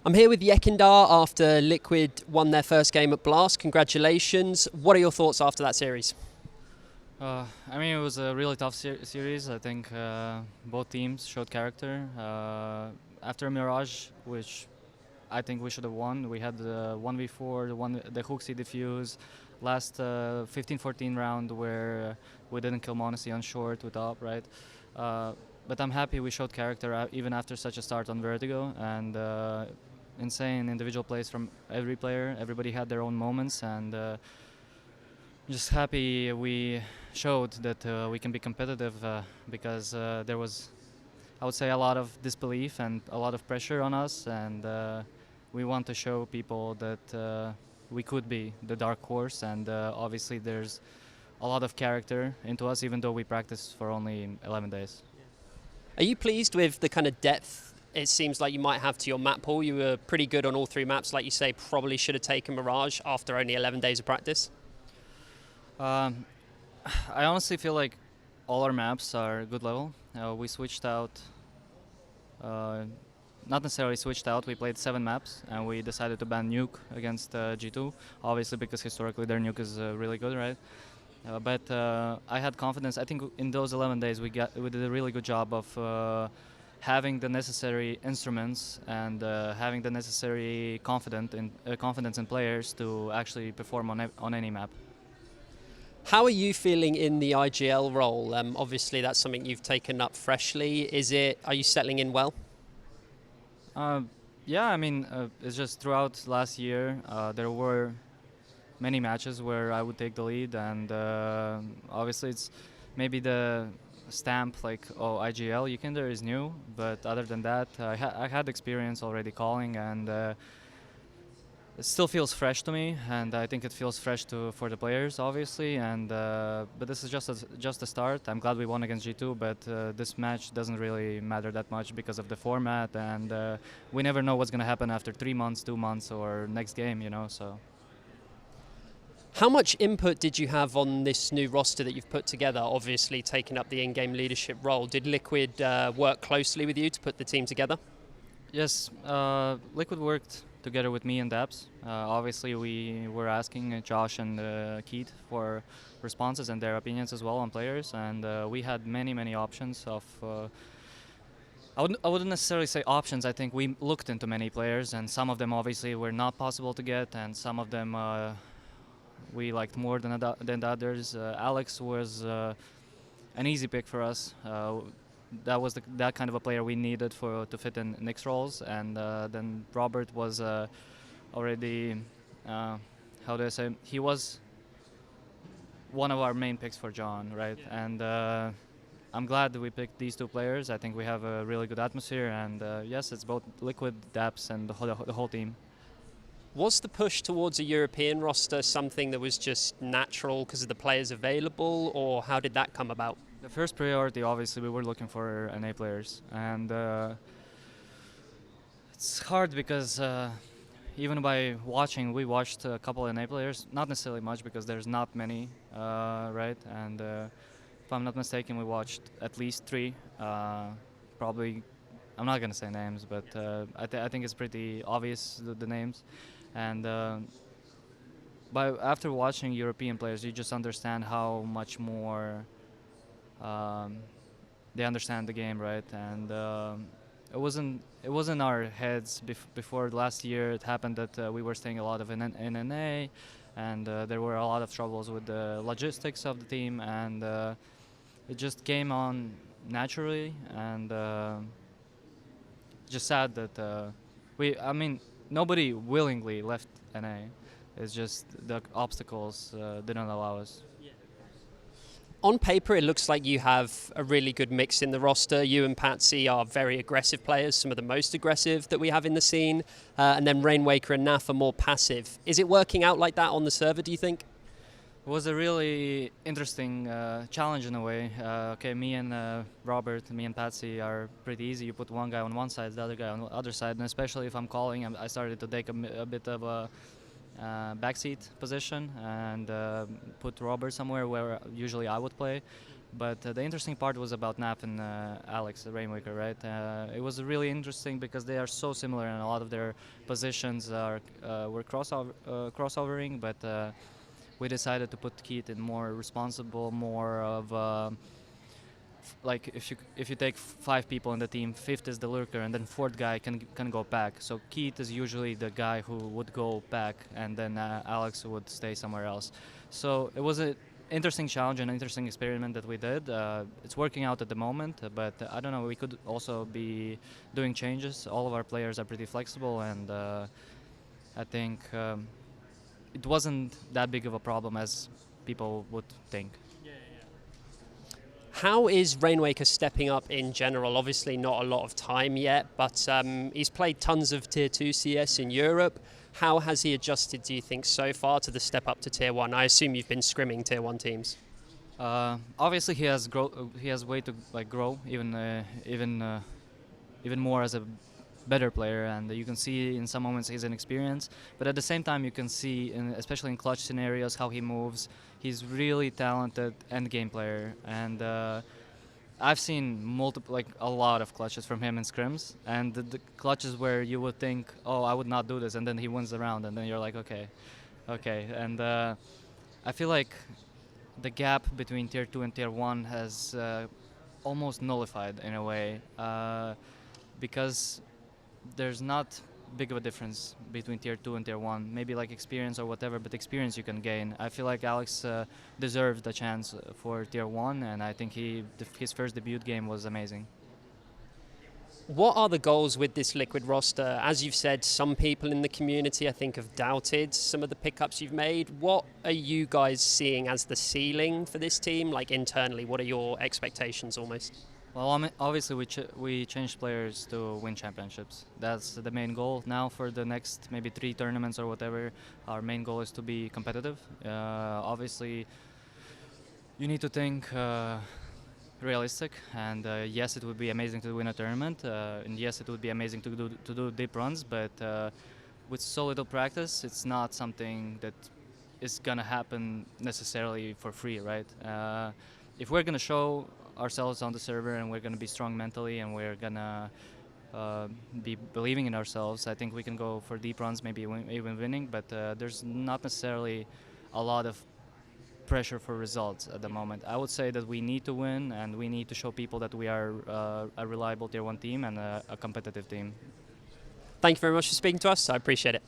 I'm here with YEKINDAR after Liquid won their first game at Blast. Congratulations. What are your thoughts after that series? I mean, it was a really tough series. I think both teams showed character. After Mirage, which I think we should have won, we had the 1v4, the Hooksy defuse, last 15-14 round where we didn't kill Monacy on short with up, right? But I'm happy we showed character even after such a start on Vertigo, and insane individual plays from every player. Everybody had their own moments, and just happy we showed that we can be competitive because there was, I would say, a lot of disbelief and a lot of pressure on us, and we want to show people that we could be the dark horse, and obviously there's a lot of character into us, even though we practiced for only 11 days. Are you pleased with the kind of depth it seems like you might have to your map pool? You were pretty good on all three maps, like you say, probably should have taken Mirage after only 11 days of practice. Um, I honestly feel like all our maps are good level. We switched out, not necessarily switched out, we played 7 maps and we decided to ban Nuke against G2, obviously because historically their Nuke is really good, right? But I had confidence. I think in those 11 days we did a really good job of having the necessary instruments and having the necessary confidence in players to actually perform on any map. How are you feeling in the IGL role? Obviously, that's something you've taken up freshly. Are you settling in well? Yeah, I mean, it's just throughout last year there were many matches where I would take the lead, and obviously it's maybe the stamp like, oh, IGL YEKINDAR is new, but other than that I had experience already calling, and it still feels fresh to me, and I think it feels fresh for the players, obviously. And but this is just a start. I'm glad we won against G2, but this match doesn't really matter that much because of the format, and we never know what's going to happen after 3 months, 2 months, or next game, you know. So. How much input did you have on this new roster that you've put together, obviously taking up the in-game leadership role? Did Liquid work closely with you to put the team together? Yes, Liquid worked together with me and Dabs. Obviously, we were asking Josh and Keith for responses and their opinions as well on players, and we had many options of... I wouldn't necessarily say options. I think we looked into many players, and some of them obviously were not possible to get, and some of them we liked more than the others. Alex was an easy pick for us. That was that kind of a player we needed to fit in Nick's roles, and then Robert was already, how do I say, he was one of our main picks for John, right? Yeah. And I'm glad that we picked these 2 players. I think we have a really good atmosphere, and yes, it's both Liquid, Daps, and the whole team. Was the push towards a European roster something that was just natural because of the players available, or how did that come about? The first priority, obviously, we were looking for NA players, and it's hard because even by watching, we watched a couple of NA players, not necessarily much because there's not many, right? And if I'm not mistaken, we watched at least 3, probably. I'm not gonna say names, but I think it's pretty obvious the names, and after watching European players, you just understand how much more they understand the game, right? And it wasn't our heads before last year. It happened that we were staying a lot of in NA, and there were a lot of troubles with the logistics of the team, and it just came on naturally, and just sad that I mean, nobody willingly left NA. It's just the obstacles didn't allow us. On paper, it looks like you have a really good mix in the roster. You and Patsy are very aggressive players, some of the most aggressive that we have in the scene. And then Rainwaker and Naf are more passive. Is it working out like that on the server, do you think? It was a really interesting challenge in a way. Okay, me and Robert, me and Patsy are pretty easy. You put one guy on one side, the other guy on the other side, and especially if I'm calling, I started to take a bit of a backseat position and put Robert somewhere where usually I would play. But the interesting part was about Naf and Alex, the Rainmaker, right? It was really interesting because they are so similar, and a lot of their positions were crossovering. But we decided to put Keith in more responsible, more of like if you take 5 people in the team, fifth is the lurker, and then fourth guy can go back. So Keith is usually the guy who would go back, and then Alex would stay somewhere else. So it was an interesting challenge and interesting experiment that we did. It's working out at the moment, but I don't know. We could also be doing changes. All of our players are pretty flexible, and I think it wasn't that big of a problem as people would think. How is Rainwaker stepping up in general? Obviously not a lot of time yet, but he's played tons of Tier 2 CS in Europe. How has he adjusted, do you think, so far to the step up to Tier 1? I assume you've been scrimming Tier 1 teams. Obviously, he has way to grow even more as a better player, and you can see in some moments he's inexperienced, but at the same time you can see, especially in clutch scenarios, how he moves. He's really talented end game player, and I've seen a lot of clutches from him in scrims, and the clutches where you would think, oh, I would not do this, and then he wins the round, and then you're like, okay, and I feel like the gap between Tier 2 and Tier 1 has almost nullified in a way, because there's not big of a difference between Tier 2 and Tier 1. Maybe like experience or whatever, but experience you can gain. I feel like Alex deserved the chance for Tier 1, and I think his first debut game was amazing. What are the goals with this Liquid roster? As you've said, some people in the community, I think, have doubted some of the pickups you've made. What are you guys seeing as the ceiling for this team? Like internally, what are your expectations almost? Well, obviously we changed players to win championships. That's the main goal. Now for the next maybe 3 tournaments or whatever, our main goal is to be competitive. Obviously, you need to think realistic, and yes, it would be amazing to win a tournament, and yes, it would be amazing to do deep runs, but with so little practice, it's not something that is gonna happen necessarily for free, right? If we're gonna show ourselves on the server and we're going to be strong mentally and we're going to be believing in ourselves, I think we can go for deep runs, maybe even winning, but there's not necessarily a lot of pressure for results at the moment. I would say that we need to win, and we need to show people that we are a reliable Tier 1 team and a competitive team. Thank you very much for speaking to us. I appreciate it.